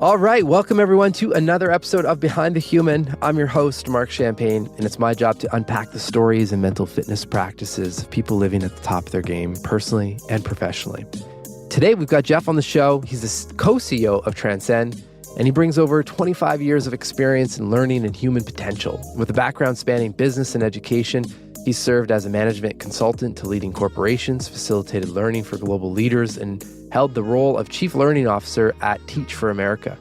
All right, welcome everyone to another episode of Behind the Human. I'm your host, Mark Champagne, and it's my job to unpack the stories and mental fitness practices of people living at the top of their game, personally and professionally. Today, we've got Jeff on the show. He's the co-CEO of Transcend, and he brings over 25 years of experience in learning and human potential. With a background spanning business and education, he's served as a management consultant to leading corporations, facilitated learning for global leaders, and held the role of Chief Learning Officer at Teach for America.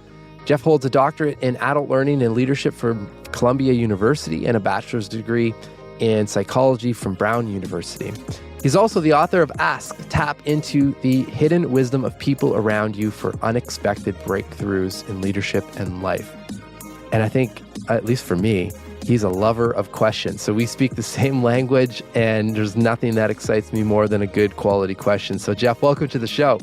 Jeff holds a doctorate in adult learning and leadership from Columbia University and a bachelor's degree in psychology from Brown University. He's also the author of Ask, Tap into the Hidden Wisdom of People Around You for Unexpected Breakthroughs in Leadership and Life. And I think, at least for me, he's a lover of questions. So we speak the same language, and there's nothing that excites me more than a good quality question. So Jeff, welcome to the show.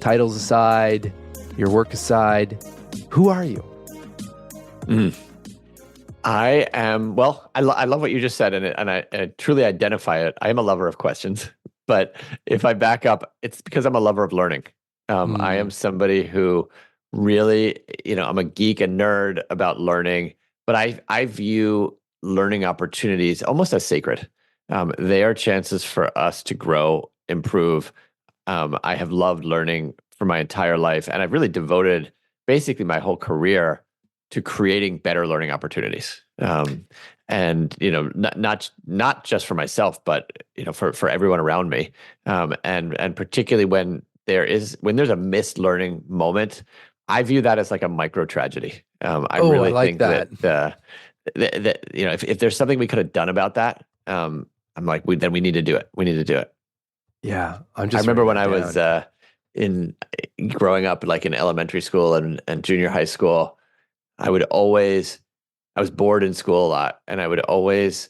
Titles aside, your work aside, who are you? I am, well, I love what you just said, and I truly identify it. I am a lover of questions, but if I back up, it's because I'm a lover of learning. I am somebody who really, I'm a geek and nerd about learning, but I view learning opportunities almost as sacred. They are chances for us to grow, improve. I have loved learning for my entire life, and I've really devoted basically my whole career to creating better learning opportunities. And not just for myself, but for everyone around me. And particularly when there's a missed learning moment, I view that as like a micro tragedy. I really like think that if there's something we could have done about that, I'm like, then we need to do it. We need to do it. Yeah, I remember when I was growing up, like in elementary school and junior high school, I was bored in school a lot, and I would always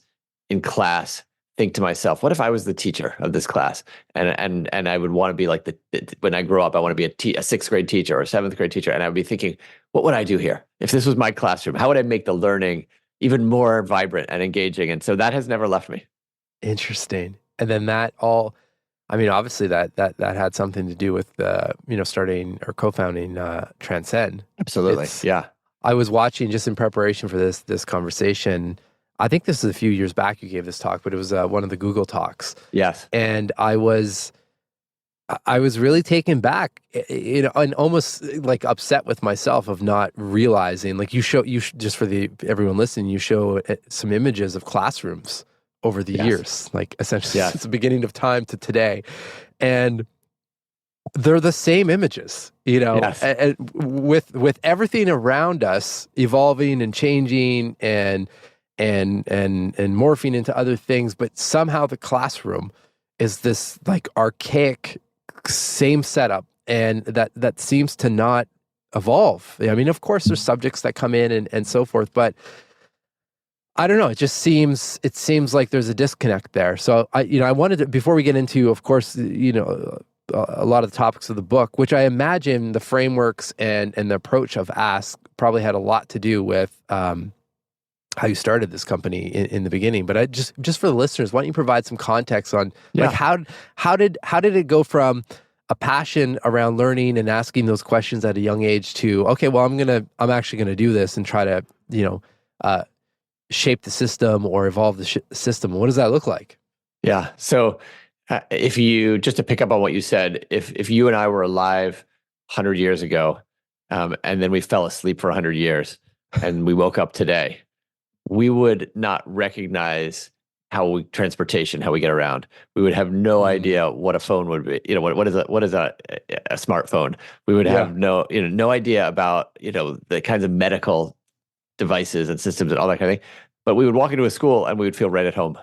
in class think to myself, what if I was the teacher of this class? And I would want to be like when I grow up, I want to be a sixth grade teacher or a seventh grade teacher. And I would be thinking, what would I do here? If this was my classroom, how would I make the learning even more vibrant and engaging? And so that has never left me. Interesting. And then obviously that had something to do with starting or co-founding Transcend. Absolutely. Yeah. I was watching just in preparation for this conversation. I think this is a few years back you gave this talk, but it was one of the Google Talks. Yes. And I was really taken back, and almost like upset with myself of not realizing, like just for everyone listening, you show some images of classrooms over the years, like essentially since the beginning of time to today. And they're the same images, and with everything around us evolving and changing and morphing into other things, but somehow the classroom is this like archaic same setup, and that seems to not evolve. I mean, of course, there's subjects that come in and so forth, but I don't know. It seems like there's a disconnect there. So I wanted to, before we get into, of course, a lot of the topics of the book, which I imagine the frameworks and the approach of Ask probably had a lot to do with how you started this company in the beginning. But I just for the listeners, why don't you provide some context on like how did it go from a passion around learning and asking those questions at a young age to, okay, well, I'm actually gonna do this and try to shape the system or evolve the system. What does that look like? Yeah. So if you, just to pick up on what you said, if you and I were alive 100 years ago, and then we fell asleep for 100 years and we woke up today, we would not recognize how we get around. We would have no idea what a phone would be. What is a smartphone? We would have no idea about, the kinds of medical devices and systems and all that kind of thing. But we would walk into a school and we would feel right at home.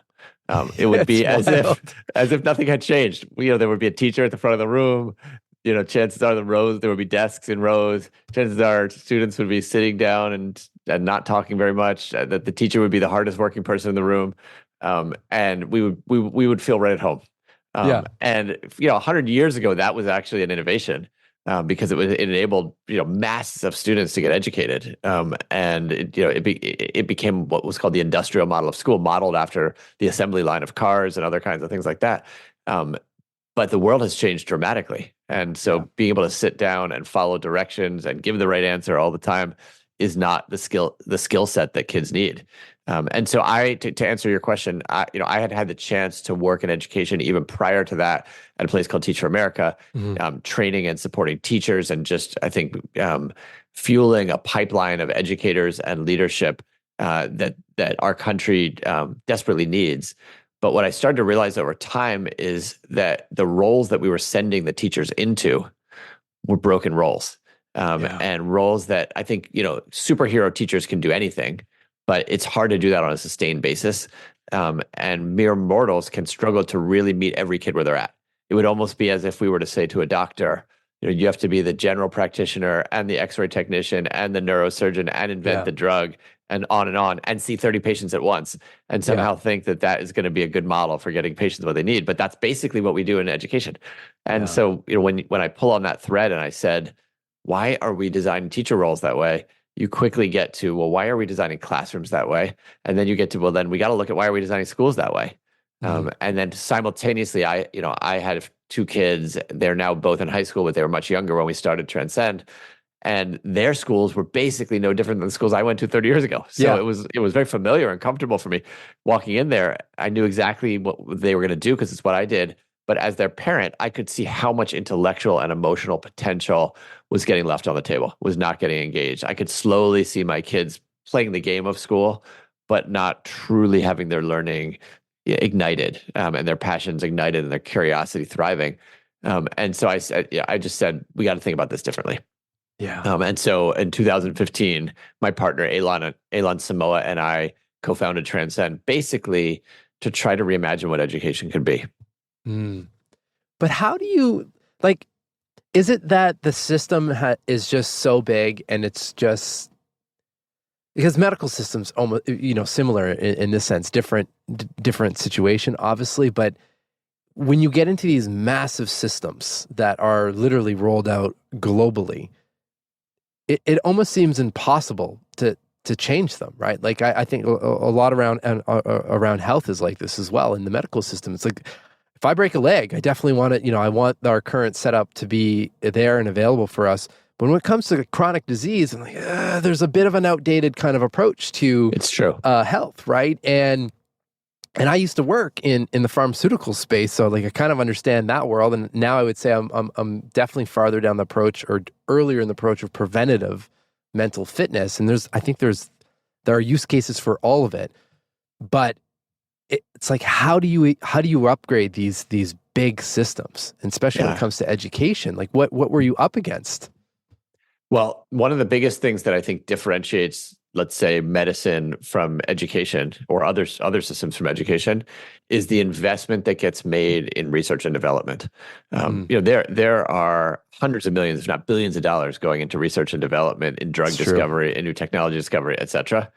It would be as if nothing had changed. There would be a teacher at the front of the room. Chances are there would be desks in rows. Chances are students would be sitting down and not talking very much. That the teacher would be the hardest working person in the room, and we would feel right at home. And 100 years ago, that was actually an innovation. Because it enabled masses of students to get educated, and it became what was called the industrial model of school, modeled after the assembly line of cars and other kinds of things like that. But the world has changed dramatically. And so Yeah. being able to sit down and follow directions and give the right answer all the time is not the skill set that kids need. And so to answer your question, I had had the chance to work in education even prior to that at a place called Teach for America, Mhm. training and supporting teachers, and just I think fueling a pipeline of educators and leadership that our country desperately needs. But what I started to realize over time is that the roles that we were sending the teachers into were broken roles, Yeah. and roles that I think superhero teachers can do anything, but it's hard to do that on a sustained basis. And mere mortals can struggle to really meet every kid where they're at. It would almost be as if we were to say to a doctor, you have to be the general practitioner and the X-ray technician and the neurosurgeon and invent Yeah. the drug and on and see 30 patients at once and Yeah. somehow think that that is going to be a good model for getting patients what they need. But that's basically what we do in education. And Yeah. so, when I pull on that thread and I said, why are we designing teacher roles that way? You quickly get to, well, why are we designing classrooms that way? And then you get to, well, then we got to look at why are we designing schools that way? Mhm. And then simultaneously, I had two kids. They're now both in high school, but they were much younger when we started Transcend, and their schools were basically no different than the schools I went to 30 years ago. So Yeah. it was very familiar and comfortable for me. Walking in there, I knew exactly what they were going to do because it's what I did. But as their parent, I could see how much intellectual and emotional potential was getting left on the table, was not getting engaged. I could slowly see my kids playing the game of school, but not truly having their learning ignited, and their passions ignited and their curiosity thriving. And so I just said, we got to think about this differently. Yeah. And so in 2015, my partner, Elon Samoa, and I co-founded Transcend, basically to try to reimagine what education could be. Mm. But how do you like? Is it that the system is just so big and it's just because medical systems almost similar in this sense, different situation, obviously, but when you get into these massive systems that are literally rolled out globally, it almost seems impossible to change them, right? Like I think a lot around health is like this as well in the medical system. It's like if I break a leg, I definitely want it. I want our current setup to be there and available for us. But when it comes to chronic disease, I'm like, there's a bit of an outdated kind of approach to It's true. health, right? And I used to work in the pharmaceutical space, so like I kind of understand that world. And now I would say I'm definitely farther down the approach or earlier in the approach of preventative mental fitness. And there are use cases for all of it, but it's like how do you upgrade these big systems, and especially when it Yeah. comes to education? Like what were you up against? Well, one of the biggest things that I think differentiates, let's say, medicine from education or other systems from education is the investment that gets made in research and development. Mm, There are hundreds of millions, if not billions of dollars going into research and development in drug it's true. discovery, in new technology discovery, et cetera.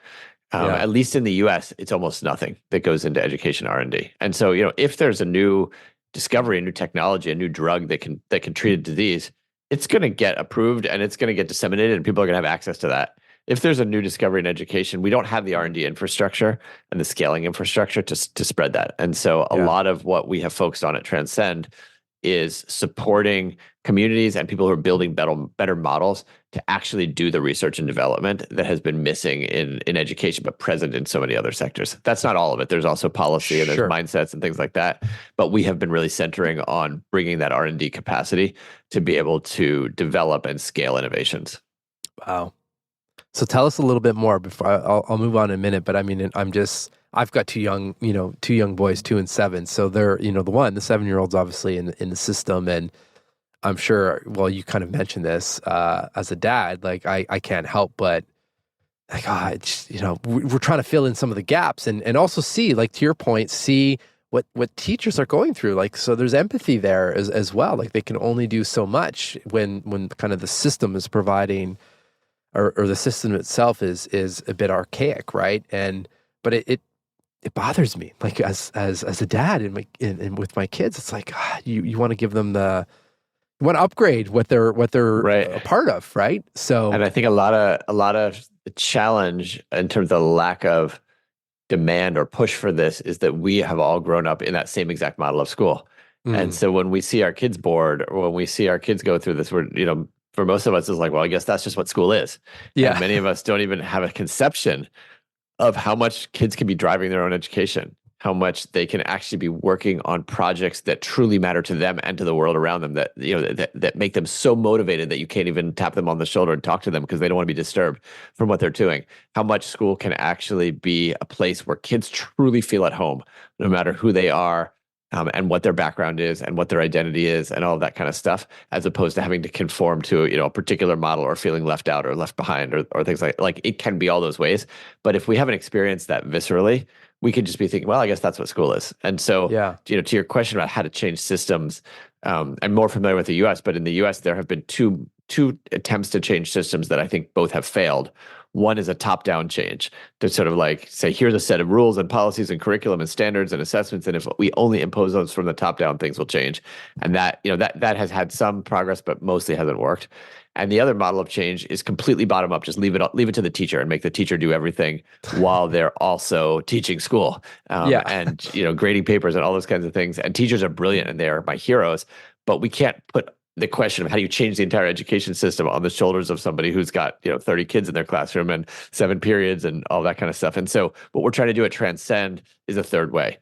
Yeah. At least in the US, it's almost nothing that goes into education R&D. And so, if there's a new discovery, a new technology, a new drug that can treat a disease, it's going to get approved and it's going to get disseminated and people are going to have access to that. If there's a new discovery in education, we don't have the R&D infrastructure and the scaling infrastructure to spread that. And so a Yeah. lot of what we have focused on at Transcend is supporting communities and people who are building better models to actually do the research and development that has been missing in education, but present in so many other sectors. That's not all of it. There's also policy and there's Sure. mindsets and things like that. But we have been really centering on bringing that R&D capacity to be able to develop and scale innovations. Wow. So tell us a little bit more before I'll move on in a minute. But I mean, I've got two young boys, 2 and 7. So they're, the 7-year-old's obviously in the system. And I'm sure, well, you kind of mentioned this, as a dad, like I can't help but like, we're trying to fill in some of the gaps and also see, like, to your point, see what teachers are going through. Like, so there's empathy there as well. Like they can only do so much when kind of the system is providing or the system itself is a bit archaic, right? But it bothers me, like as a dad and with my kids, it's like you want to give them you want to upgrade what they're a Right. part of, right? So And I think a lot of the challenge in terms of the lack of demand or push for this is that we have all grown up in that same exact model of school. And Mm. so when we see our kids bored or when we see our kids go through this, we're, for most of us, it's like, well, I guess that's just what school is. And Yeah. many of us don't even have a conception of how much kids can be driving their own education, how much they can actually be working on projects that truly matter to them and to the world around them, that that make them so motivated that you can't even tap them on the shoulder and talk to them because they don't want to be disturbed from what they're doing. How much school can actually be a place where kids truly feel at home, no matter who they are, and what their background is and what their identity is and all of that kind of stuff, as opposed to having to conform to a particular model or feeling left out or left behind or things like it can be all those ways. But if we haven't experienced that viscerally, we could just be thinking, well, I guess that's what school is. And so, Yeah. to your question about how to change systems, I'm more familiar with the U.S., but in the U.S. there have been two attempts to change systems that I think both have failed. One is a top-down change to sort of like say, here's a set of rules and policies and curriculum and standards and assessments, and if we only impose those from the top down, things will change. And that has had some progress, but mostly hasn't worked. And the other model of change is completely bottom up. Just leave it to the teacher and make the teacher do everything while they're also teaching school, Yeah. and grading papers and all those kinds of things. And teachers are brilliant and they're my heroes, but we can't put the question of how do you change the entire education system on the shoulders of somebody who's got 30 kids in their classroom and 7 periods and all that kind of stuff. And so what we're trying to do at Transcend is a third way,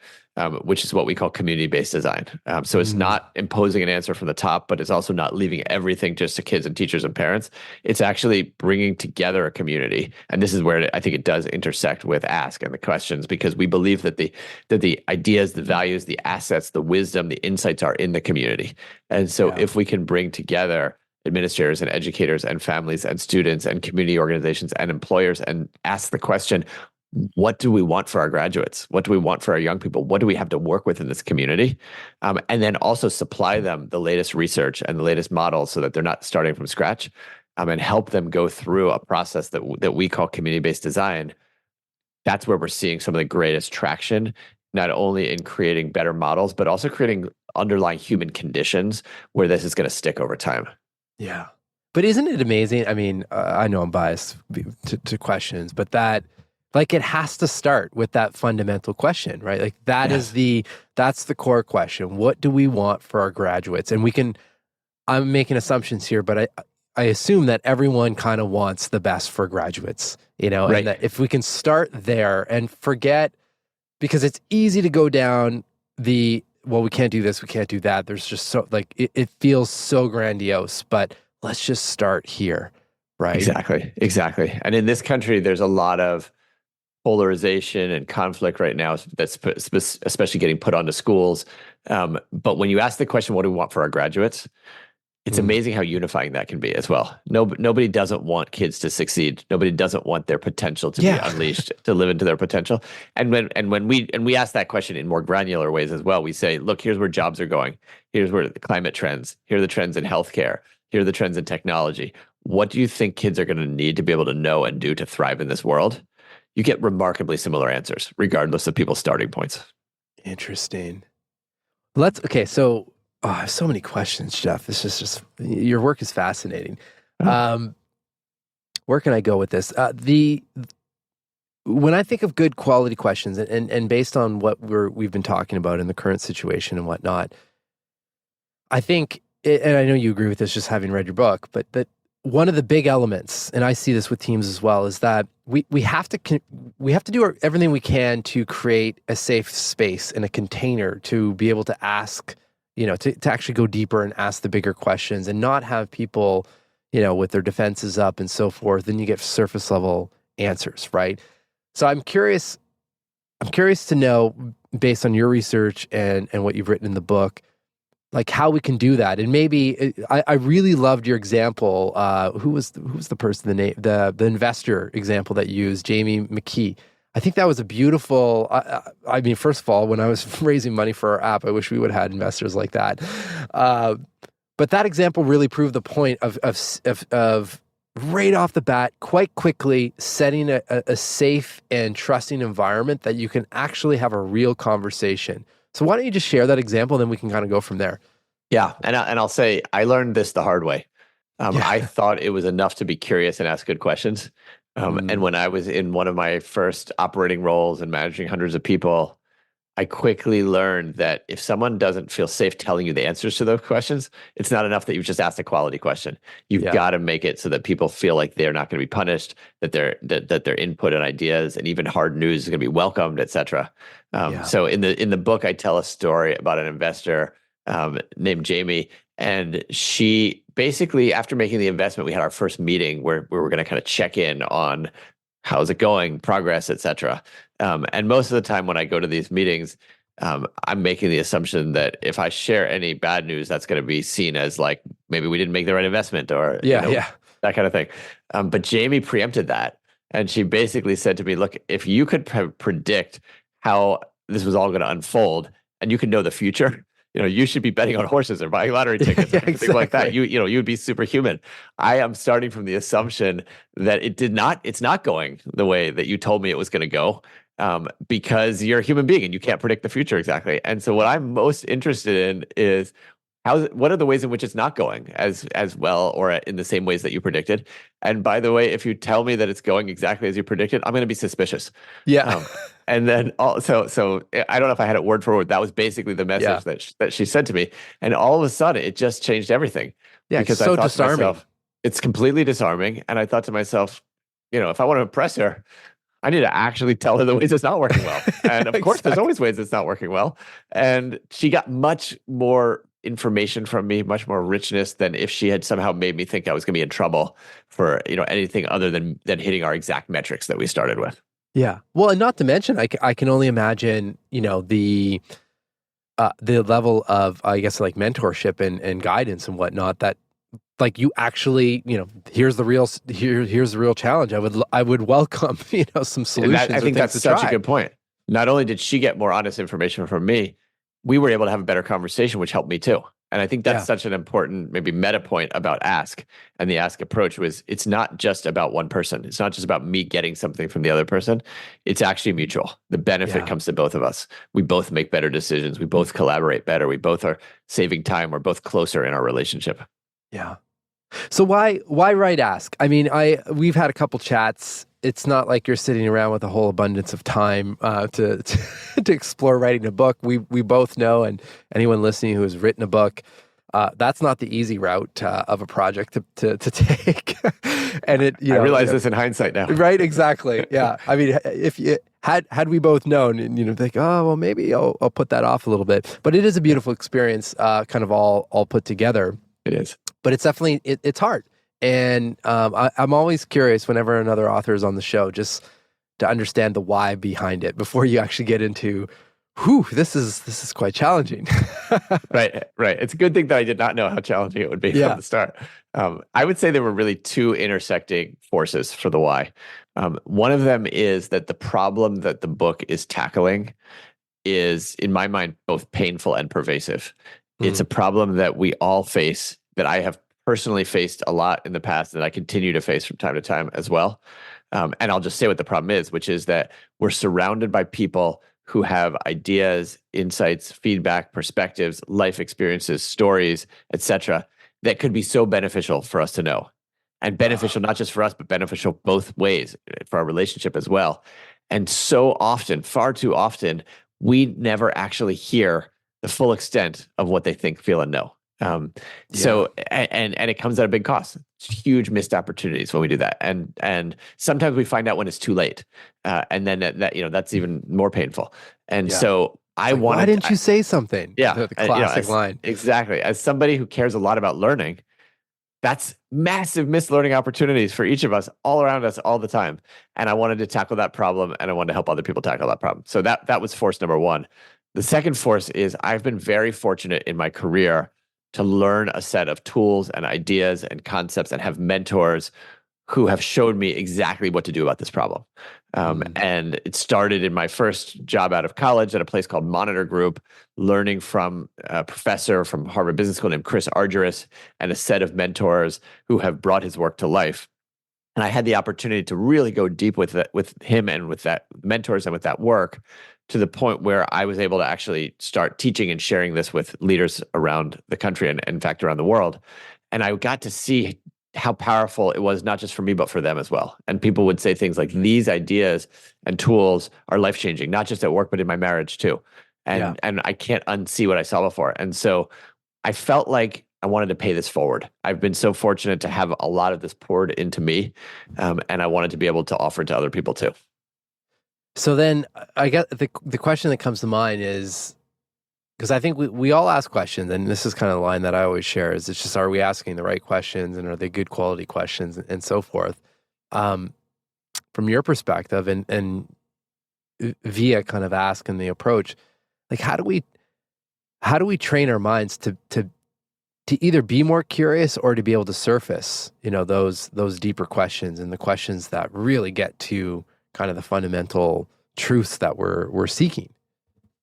which is what we call community-based design. So it's not imposing an answer from the top, but it's also not leaving everything just to kids and teachers and parents. It's actually bringing together a community. And this is where I think it does intersect with Ask and the questions, because we believe that the ideas, the values, the assets, the wisdom, the insights are in the community. And so if we can bring together administrators and educators and families and students and community organizations and employers and ask the question, what do we want for our graduates? What do we want for our young people? What do we have to work with in this community? And then also supply them the latest research and the latest models so that they're not starting from scratch, and help them go through a process that we call community-based design. That's where we're seeing some of the greatest traction, not only in creating better models, but also creating underlying human conditions where this is going to stick over time. Yeah. But isn't it amazing? I mean, I know I'm biased to questions, but that, like, it has to start with that fundamental question, right? Like that's the core question. What do we want for our graduates? And I'm making assumptions here, but I assume that everyone kind of wants the best for graduates, Right. and that if we can start there and forget, because it's easy to go down well, we can't do this, we can't do that. There's just so, like, it feels so grandiose, but let's just start here, right? Exactly. And in this country, there's a lot of polarization and conflict right now that's especially getting put onto schools. But when you ask the question, what do we want for our graduates? It's amazing how unifying that can be as well. Nobody doesn't want kids to succeed. Nobody doesn't want their potential to be unleashed, to live into their potential. And when we ask that question in more granular ways as well, we say, look, here's where jobs are going. Here's where the climate trends. Here are the trends in healthcare. Here are the trends in technology. What do you think kids are going to need to be able to know and do to thrive in this world? You get remarkably similar answers, regardless of people's starting points. Interesting. So I have so many questions, Jeff. It's just your work is fascinating. Where can I go with this? When I think of good quality questions, and based on what we've been talking about in the current situation and whatnot, I think, and I know you agree with this, just having read your book, but one of the big elements, and I see this with teams as well, is that we have to do everything we can to create a safe space and a container to be able to ask, to actually go deeper and ask the bigger questions, and not have people, with their defenses up and so forth. Then you get surface level answers, right? So I'm curious to know, based on your research and what you've written in the book, like how we can do that. And maybe I really loved your example. Who was the person, the investor example that you used, Jamie McKee. I think that was a beautiful, I mean, first of all, when I was raising money for our app, I wish we would have had investors like that. But that example really proved the point of right off the bat, quite quickly setting a safe and trusting environment that you can actually have a real conversation. So why don't you just share that example, and then we can kind of go from there. Yeah, and I'll say I learned this the hard way. I thought it was enough to be curious and ask good questions. And when I was in one of my first operating roles and managing hundreds of people, I quickly learned that if someone doesn't feel safe telling you the answers to those questions, it's not enough that you've just asked a quality question. You've Yeah. got to make it so that people feel like they're not going to be punished, that their input and ideas and even hard news is going to be welcomed, et cetera. Yeah. So in the book, I tell a story about an investor named Jamie, and she basically, after making the investment, we had our first meeting where we were going to kind of check in on how's it going, progress, et cetera. And most of the time when I go to these meetings, I'm making the assumption that if I share any bad news, that's going to be seen as like maybe we didn't make the right investment or Yeah. Yeah. that kind of thing. But Jamie preempted that, and she basically said to me, "Look, if you could predict how this was all going to unfold, and you could know the future." You should be betting on horses or buying lottery tickets or Yeah, things like that. exactly. You'd be superhuman. I am starting from the assumption that it's not going the way that you told me it was going to go, because you're a human being and you can't predict the future exactly. And so what I'm most interested in is what are the ways in which it's not going as well or in the same ways that you predicted? And by the way, if you tell me that it's going exactly as you predicted, I'm going to be suspicious. Yeah. Um, and then also, so I don't know if I had it word for word. That was basically the Yeah. message that she said to me. And all of a sudden, it just changed everything Yeah. It's because I so thought to disarming. myself, it's completely disarming. And I thought to myself, if I want to impress her, I need to actually tell her the ways it's not working well. And of course, there's Exactly. always ways it's not working well. And she got much more information from me, much more richness than if she had somehow made me think I was going to be in trouble for anything other than hitting our exact metrics that we started with. Yeah. Well, and not to mention, I can only imagine, the level of, I guess, like mentorship and guidance and whatnot that like you actually, here's the here's the real challenge. I would welcome, some And that, solutions I or think things that's to such a try. good point. Not only did she get more honest information from me, we were able to have a better conversation, which helped me too. And I think that's Yeah. such an important, maybe meta point about ask. And the ask approach was it's not just about one person. It's not just about me getting something from the other person. It's actually mutual. The benefit Yeah. comes to both of us. We both make better decisions. We both collaborate better. We both are saving time. We're both closer in our relationship. Yeah. So why write ask? I mean, we've had a couple chats. It's not like you're sitting around with a whole abundance of time to explore writing a book. We both know, and anyone listening who has written a book, that's not the easy route of a project to take. And it, I realize this in hindsight now. right? Exactly. Yeah. I mean, if you had we both known, and think, oh well, maybe I'll put that off a little bit. But it is a beautiful experience, kind of all put together. It is. But it's definitely it's hard, and I'm always curious whenever another author is on the show, just to understand the why behind it before you actually get into, whew, this is quite challenging. Right. It's a good thing that I did not know how challenging it would be from Yeah. the start. I would say there were really two intersecting forces for the why. One of them is that the problem that the book is tackling is, in my mind, both painful and pervasive. It's a Mm, problem that we all face, that I have personally faced a lot in the past, that I continue to face from time to time as well. And I'll just say what the problem is, which is that we're surrounded by people who have ideas, insights, feedback, perspectives, life experiences, stories, etc., that could be so beneficial for us to know. And beneficial not just for us, but beneficial both ways for our relationship as well. And so often, far too often, we never actually hear the full extent of what they think, feel, and know. yeah. And it comes at a big cost. It's huge missed opportunities when we do that, and sometimes we find out when it's too late, and then that's even more painful. And Yeah. so It's I like, why wanted, didn't you say something? yeah, The classic line. exactly, as somebody who cares a lot about learning, that's massive missed learning opportunities for each of us, all around us, all the time. And I wanted to tackle that problem, and I wanted to help other people tackle that problem. So that was force number one. The second force is I've been very fortunate in my career to learn a set of tools and ideas and concepts and have mentors who have showed me exactly what to do about this problem. Mm, And it started in my first job out of college at a place called Monitor Group, learning from a professor from Harvard Business School named Chris Argyris and a set of mentors who have brought his work to life. And I had the opportunity to really go deep with him and with that mentors and with that work, to the point where I was able to actually start teaching and sharing this with leaders around the country and in fact around the world. And I got to see how powerful it was, not just for me, but for them as well. And people would say things like, these ideas and tools are life changing, not just at work, but in my marriage too. Yeah. And I can't unsee what I saw before. And so I felt like I wanted to pay this forward. I've been so fortunate to have a lot of this poured into me, and I wanted to be able to offer it to other people too. So then I got the question that comes to mind is, because I think we all ask questions, and this is kind of the line that I always share, is it's just, are we asking the right questions, and are they good quality questions, and so forth. Um, from your perspective, and via kind of ask and the approach, like how do we train our minds to either be more curious or to be able to surface, those deeper questions and the questions that really get to kind of the fundamental truths that we're seeking.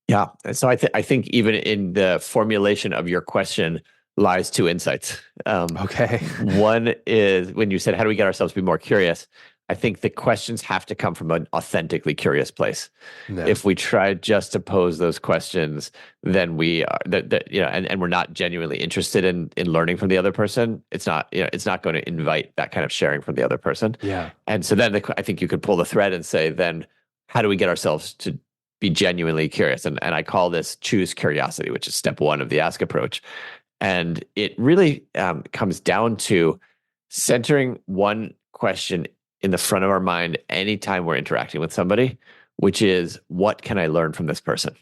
Yeah. And so I think even in the formulation of your question lies two insights. Okay. One is when you said, how do we get ourselves to be more curious? I think the questions have to come from an authentically curious place. No. If we try just to pose those questions, then we are and we're not genuinely interested in learning from the other person. It's not going to invite that kind of sharing from the other person. Yeah. And so then I think you could pull the thread and say, then how do we get ourselves to be genuinely curious? And I call this choose curiosity, which is step one of the ask approach. And it really comes down to centering one question in the front of our mind anytime we're interacting with somebody, which is, what can I learn from this person?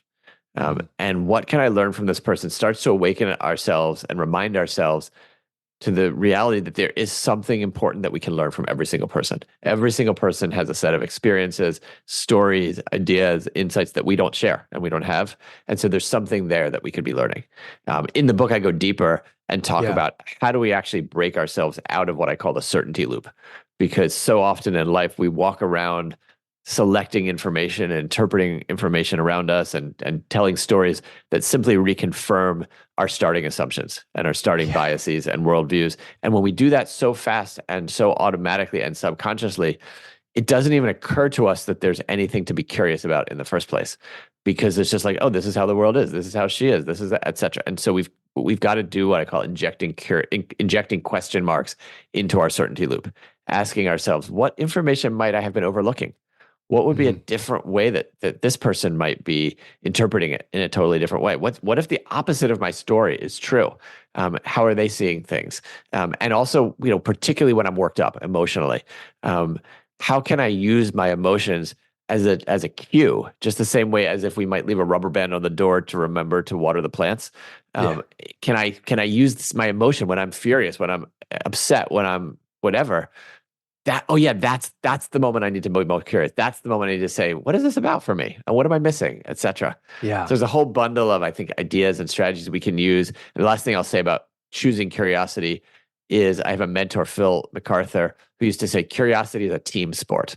And what can I learn from this person starts to awaken ourselves and remind ourselves to the reality that there is something important that we can learn from every single person. Every single person has a set of experiences, stories, ideas, insights that we don't share and we don't have. And so there's something there that we could be learning. In the book, I go deeper and talk about how do we actually break ourselves out of what I call the certainty loop. Because so often in life, we walk around selecting information and interpreting information around us and telling stories that simply reconfirm our starting assumptions and our starting biases and worldviews. And when we do that so fast and so automatically and subconsciously, it doesn't even occur to us that there's anything to be curious about in the first place, because it's just like, oh, this is how the world is. This is how she is. This is et cetera. And so we've got to do what I call injecting question marks into our certainty loop, asking ourselves, what information might I have been overlooking? What would be a different way that this person might be interpreting it in a totally different way? What if the opposite of my story is true? How are they seeing things? And also, particularly when I'm worked up emotionally, how can I use my emotions as a cue, just the same way as if we might leave a rubber band on the door to remember to water the plants? Can I use my emotion when I'm furious, when I'm upset, when I'm whatever? That's the moment I need to be most curious. That's the moment I need to say, what is this about for me? And what am I missing, et cetera? Yeah. So there's a whole bundle of, I think, ideas and strategies we can use. And the last thing I'll say about choosing curiosity is I have a mentor, Phil MacArthur, who used to say curiosity is a team sport.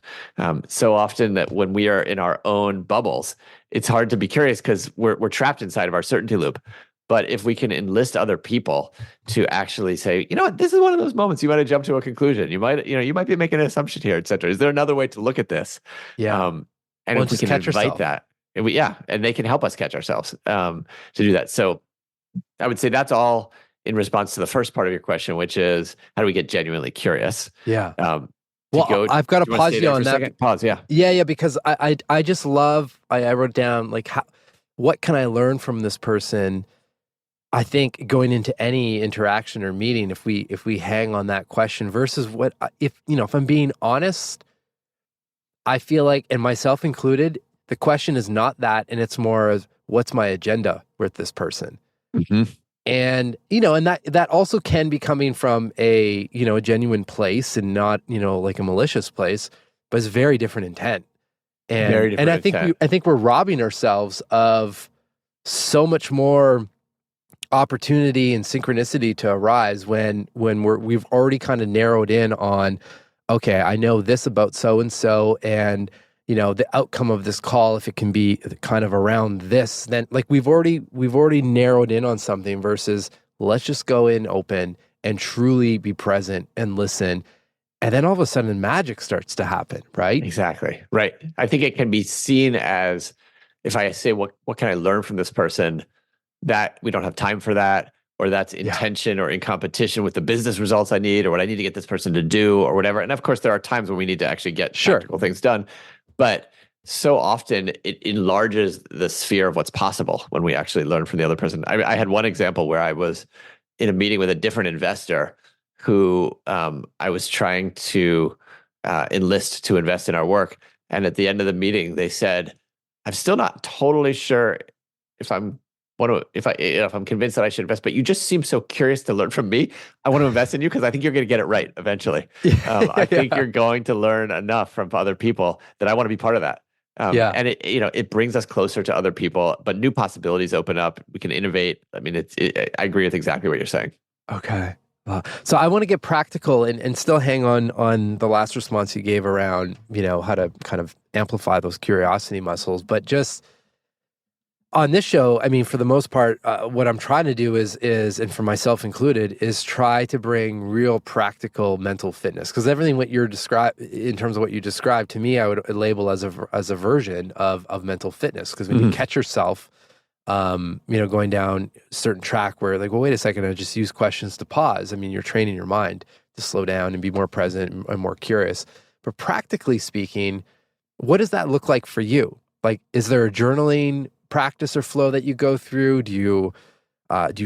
So often that when we are in our own bubbles, it's hard to be curious because we're trapped inside of our certainty loop. But if we can enlist other people to actually say, you know what, this is one of those moments you might have jumped to a conclusion. You might be making an assumption here, et cetera. Is there another way to look at this? Yeah. And if we can invite that, and they can help us catch ourselves to do that. So I would say that's all in response to the first part of your question, which is, how do we get genuinely curious? Yeah. Well, I've got to pause you on that. Pause, yeah. Yeah, because I just love, I wrote down, like, what can I learn from this person? I think going into any interaction or meeting, if we hang on that question versus if I'm being honest, I feel like, and myself included, the question is not that, and it's more of, what's my agenda with this person? Mm-hmm. And, and that also can be coming from a genuine place and not, like a malicious place, but it's very different intent. And, very different and I think we're robbing ourselves of so much more opportunity and synchronicity to arise when we've already kind of narrowed in on, okay, I know this about so-and-so, and the outcome of this call, if it can be kind of around this, then like we've already narrowed in on something versus let's just go in open and truly be present and listen. And then all of a sudden magic starts to happen, right? Exactly. Right. I think it can be seen as, if I say, what can I learn from this person? That we don't have time for that. or that's Yeah. intention or in competition with the business results I need or what I need to get this person to do or whatever. And of course, there are times when we need to actually get Sure. tactical things done. But so often it enlarges the sphere of what's possible when we actually learn from the other person. I had one example where I was in a meeting with a different investor who I was trying to enlist to invest in our work. And at the end of the meeting, they said, I'm still not totally sure if I'm if I'm convinced that I should invest, but you just seem so curious to learn from me. I want to invest in you because I think you're going to get it right eventually. I think Yeah. you're going to learn enough from other people that I want to be part of that. Yeah. And it brings us closer to other people, but new possibilities open up. We can innovate. I mean, I agree with exactly what you're saying. Okay. So I want to get practical and still hang on the last response you gave around, how to kind of amplify those curiosity muscles. But just on this show, I mean, for the most part, what I'm trying to do is, and for myself included, is try to bring real practical mental fitness. Because everything what you're in terms of what you described to me, I would label as a version of mental fitness. Because when you catch yourself, going down a certain track where like, well, wait a second, I just use questions to pause. I mean, you're training your mind to slow down and be more present and more curious. But practically speaking, what does that look like for you? Like, is there a journaling practice or flow that you go through? Do you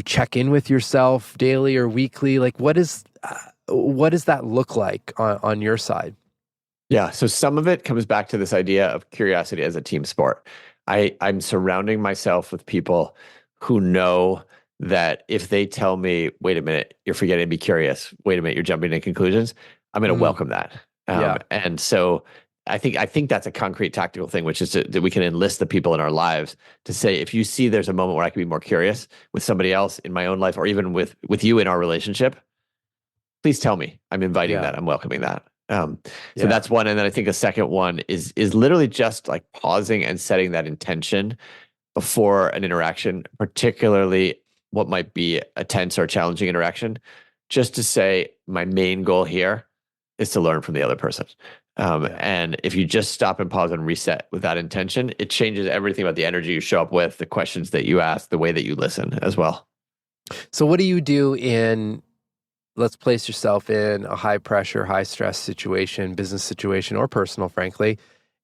check in with yourself daily or weekly? Like, what does that look like on your side? Yeah. So some of it comes back to this idea of curiosity as a team sport. I'm surrounding myself with people who know that if they tell me, wait a minute, you're forgetting to be curious. Wait a minute, you're jumping to conclusions. I'm going to Mm, welcome that. yeah. And so I think that's a concrete tactical thing, which is that we can enlist the people in our lives to say, if you see there's a moment where I can be more curious with somebody else in my own life, or even with you in our relationship, please tell me. I'm inviting Yeah. that. I'm welcoming that. So Yeah. that's one. And then I think a second one is literally just like pausing and setting that intention before an interaction, particularly what might be a tense or challenging interaction, just to say my main goal here is to learn from the other person. Yeah. And if you just stop and pause and reset with that intention, it changes everything about the energy you show up with, the questions that you ask, the way that you listen as well. So what do you do let's place yourself in a high pressure, high stress situation, business situation, or personal, frankly.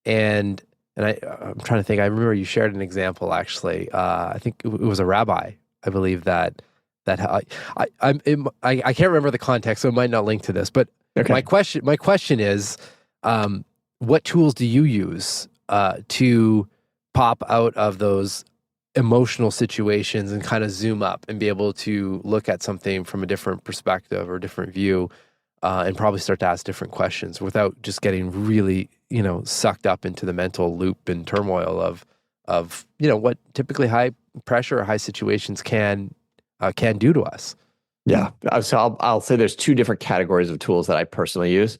And I'm trying to think. I remember you shared an example. Actually, I think it was a rabbi. I believe that I can't remember the context, so it might not link to this. But Okay. my question is, what tools do you use to pop out of those emotional situations and kind of zoom up and be able to look at something from a different perspective or different view, and probably start to ask different questions without just getting really, sucked up into the mental loop and turmoil of what typically high pressure or high situations can do to us. Yeah. So I'll say there's two different categories of tools that I personally use.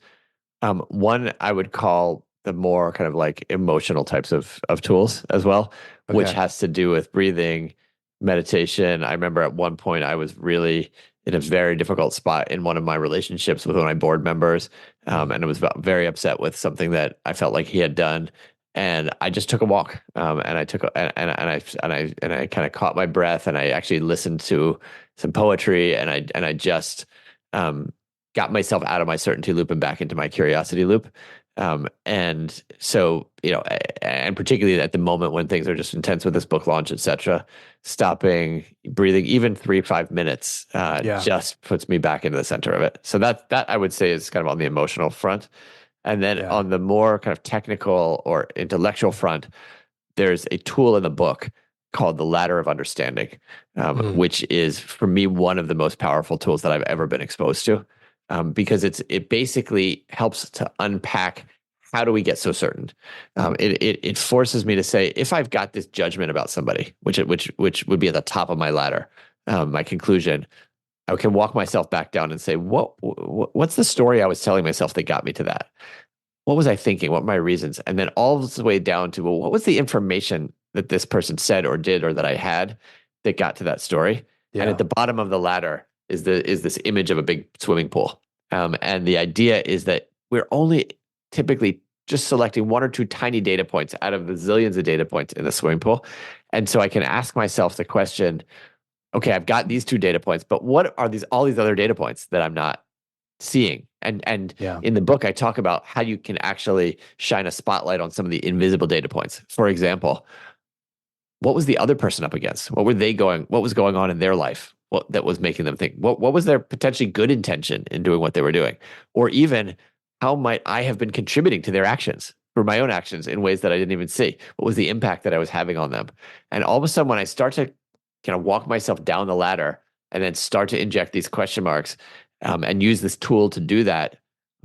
One I would call the more kind of like emotional types of tools as well, which Okay. has to do with breathing, meditation. I remember at one point I was really in a very difficult spot in one of my relationships with one of my board members, and I was very upset with something that I felt like he had done, and I just took a walk, and I took I kind of caught my breath, and I actually listened to some poetry, and I just got myself out of my certainty loop and back into my curiosity loop. And so, and particularly at the moment when things are just intense with this book launch, et cetera, stopping, breathing, even 5 minutes, Yeah. just puts me back into the center of it. So that I would say is kind of on the emotional front. And then Yeah. on the more kind of technical or intellectual front, there's a tool in the book called the Ladder of Understanding, Mm. which is for me one of the most powerful tools that I've ever been exposed to, because it basically helps to unpack how do we get so certain. It forces me to say, if I've got this judgment about somebody, which would be at the top of my ladder, my conclusion, I can walk myself back down and say, what's the story I was telling myself that got me to that? What was I thinking? What were my reasons? And then all the way down to, well, what was the information that this person said or did or that I had that got to that story? And at Yeah. the bottom of the ladder is this image of a big swimming pool. And the idea is that we're only typically just selecting one or two tiny data points out of the zillions of data points in the swimming pool. And so I can ask myself the question, okay, I've got these two data points, but what are all these other data points that I'm not seeing? And Yeah. in the book, I talk about how you can actually shine a spotlight on some of the invisible data points. For example, what was the other person up against? What was going on in their life? What that was making them think? What was their potentially good intention in doing what they were doing? Or even how might I have been contributing to their actions for my own actions in ways that I didn't even see? What was the impact that I was having on them? And all of a sudden, when I start to kind of walk myself down the ladder and then start to inject these question marks, and use this tool to do that,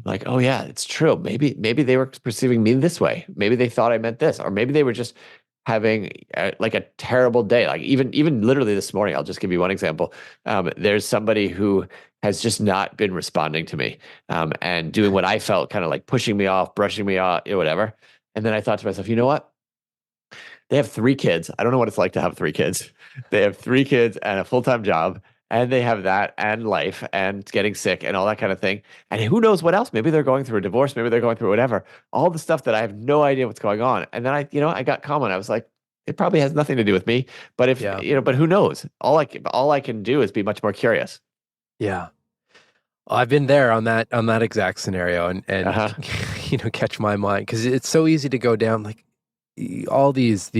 like, oh yeah, it's true. Maybe they were perceiving me this way. Maybe they thought I meant this, or maybe they were just having like a terrible day. Like even literally this morning, I'll just give you one example. There's somebody who has just not been responding to me, and doing what I felt kind of like pushing me off, brushing me off, whatever. And then I thought to myself, you know what? They have three kids. I don't know what it's like to have three kids. They have three kids and a full-time job, and they have that and life and getting sick and all that kind of thing. And who knows what else? Maybe they're going through a divorce. Maybe they're going through whatever. All the stuff that I have no idea what's going on. And then I got calm and I was like, it probably has nothing to do with me. But if Yeah. but who knows? All I can do is be much more curious. Yeah. I've been there on that exact scenario and Uh-huh. catch my mind because it's so easy to go down like all these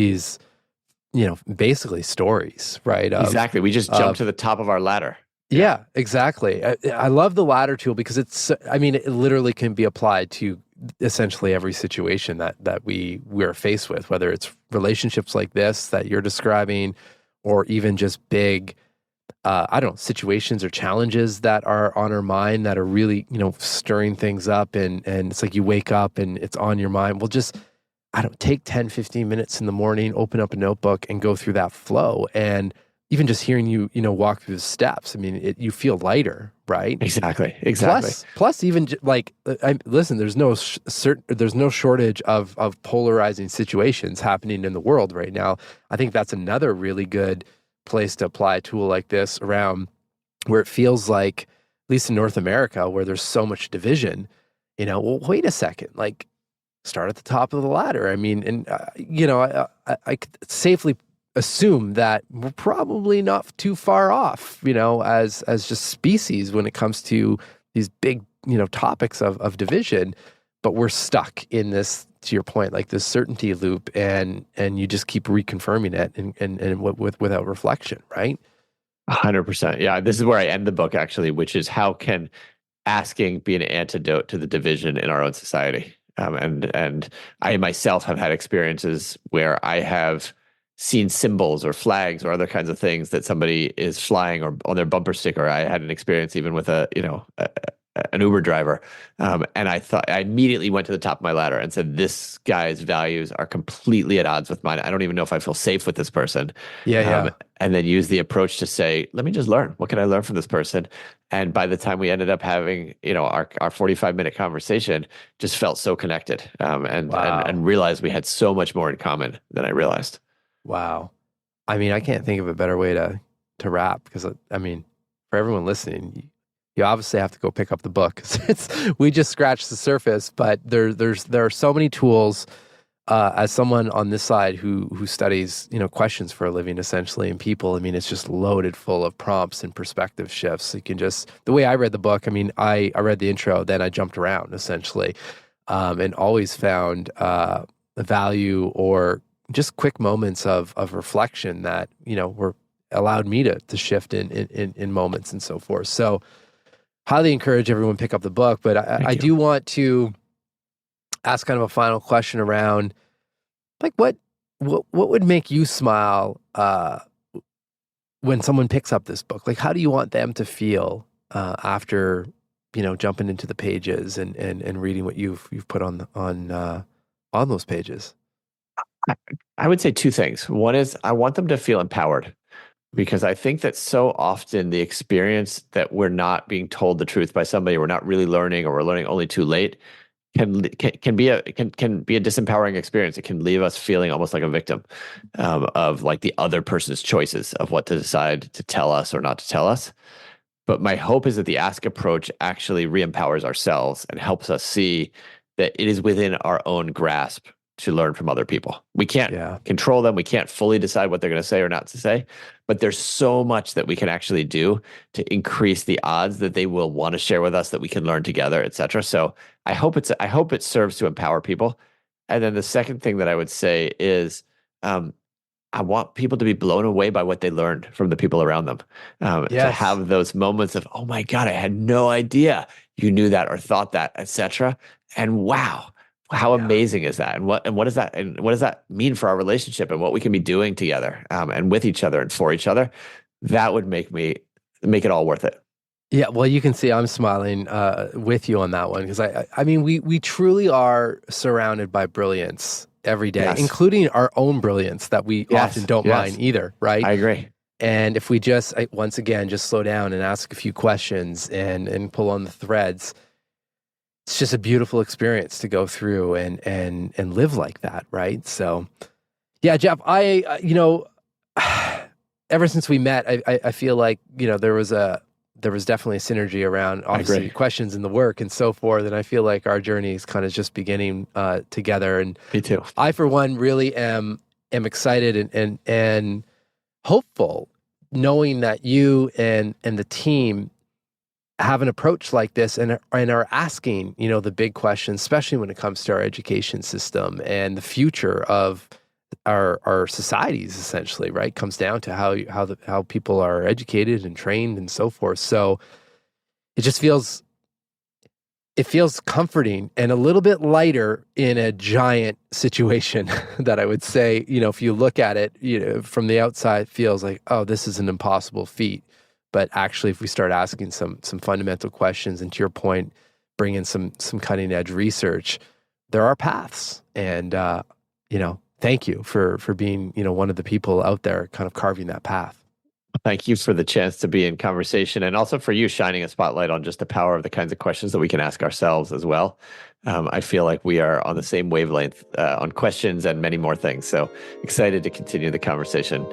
basically stories, right? Exactly. We just jump to the top of our ladder. Yeah. Yeah, exactly. I love the ladder tool because I mean, it literally can be applied to essentially every situation that we're faced with, whether it's relationships like this that you're describing, or even just big, I don't know, situations or challenges that are on our mind that are really, stirring things up. And it's like you wake up and it's on your mind. Well, just, I don't take 10, 15 minutes in the morning, open up a notebook and go through that flow. And even just hearing you, walk through the steps, I mean, you feel lighter, right? Exactly. Exactly. Plus, even listen, there's there's no shortage of polarizing situations happening in the world right now. I think that's another really good place to apply a tool like this around where it feels like, at least in North America, where there's so much division. Well, wait a second, like start at the top of the ladder. I mean, and I could safely assume that we're probably not too far off, as just species when it comes to these big, topics of division, but we're stuck in this, to your point, like this certainty loop, and you just keep reconfirming it and without reflection, right? 100%. Yeah. This is where I end the book actually, which is how can asking be an antidote to the division in our own society? And I myself have had experiences where I have seen symbols or flags or other kinds of things that somebody is flying or on their bumper sticker. I had an experience even with an Uber driver. And I immediately went to the top of my ladder and said, this guy's values are completely at odds with mine. I don't even know if I feel safe with this person. Yeah. And then use the approach to say, let me just learn. What can I learn from this person? And by the time we ended up having, our 45-minute conversation, just felt so connected, Wow. and realized we had so much more in common than I realized. Wow. I mean, I can't think of a better way to wrap, because I mean, for everyone listening, you obviously have to go pick up the book. We just scratched the surface, but there are so many tools. As someone on this side who studies, questions for a living, essentially, and people, I mean, it's just loaded full of prompts and perspective shifts. You can just, the way I read the book, I mean, I read the intro, then I jumped around essentially, and always found the value or just quick moments of reflection that, were allowed me to shift in moments and so forth. So highly encourage everyone to pick up the book, but I do want to ask kind of a final question around, like, what would make you smile when someone picks up this book? Like, how do you want them to feel after jumping into the pages and reading what you've put on those pages? I would say two things. One is I want them to feel empowered, because I think that so often the experience that we're not being told the truth by somebody, we're not really learning, or we're learning only too late, can be a disempowering experience. It can leave us feeling almost like a victim, of like the other person's choices of what to decide to tell us or not to tell us. But my hope is that the ask approach actually re-empowers ourselves and helps us see that it is within our own grasp to learn from other people. We can't Yeah. control them. We can't fully decide what they're going to say or not to say, but there's so much that we can actually do to increase the odds that they will want to share with us, that we can learn together, et cetera. So I hope it serves to empower people. And then the second thing that I would say is, I want people to be blown away by what they learned from the people around them. To Yes. have those moments of, oh my God, I had no idea you knew that or thought that, et cetera. And wow, how amazing is that? And what does that mean for our relationship and what we can be doing together, and with each other and for each other? That would make it all worth it. Yeah, well, you can see I'm smiling with you on that one, because I mean, we truly are surrounded by brilliance every day, Yes. including our own brilliance that we Yes, often don't yes. mind either, right? I agree. And if we just, once again, just slow down and ask a few questions and pull on the threads, it's just a beautiful experience to go through and live like that, right? So, yeah, Jeff, ever since we met, I feel like, there was definitely a synergy around, obviously, questions in the work and so forth. And I feel like our journey is kind of just beginning together. And Me too. I, for one, really am excited and hopeful, knowing that you and the team have an approach like this and are asking, the big questions, especially when it comes to our education system and the future of our societies, essentially, right? Comes down to how people are educated and trained and so forth. So it just feels comforting and a little bit lighter in a giant situation that I would say, if you look at it, from the outside, it feels like, oh, this is an impossible feat. But actually, if we start asking some fundamental questions, and to your point, bring in some cutting edge research, there are paths. And, thank you for being, one of the people out there kind of carving that path. Thank you for the chance to be in conversation, and also for you shining a spotlight on just the power of the kinds of questions that we can ask ourselves as well. I feel like we are on the same wavelength on questions and many more things. So excited to continue the conversation.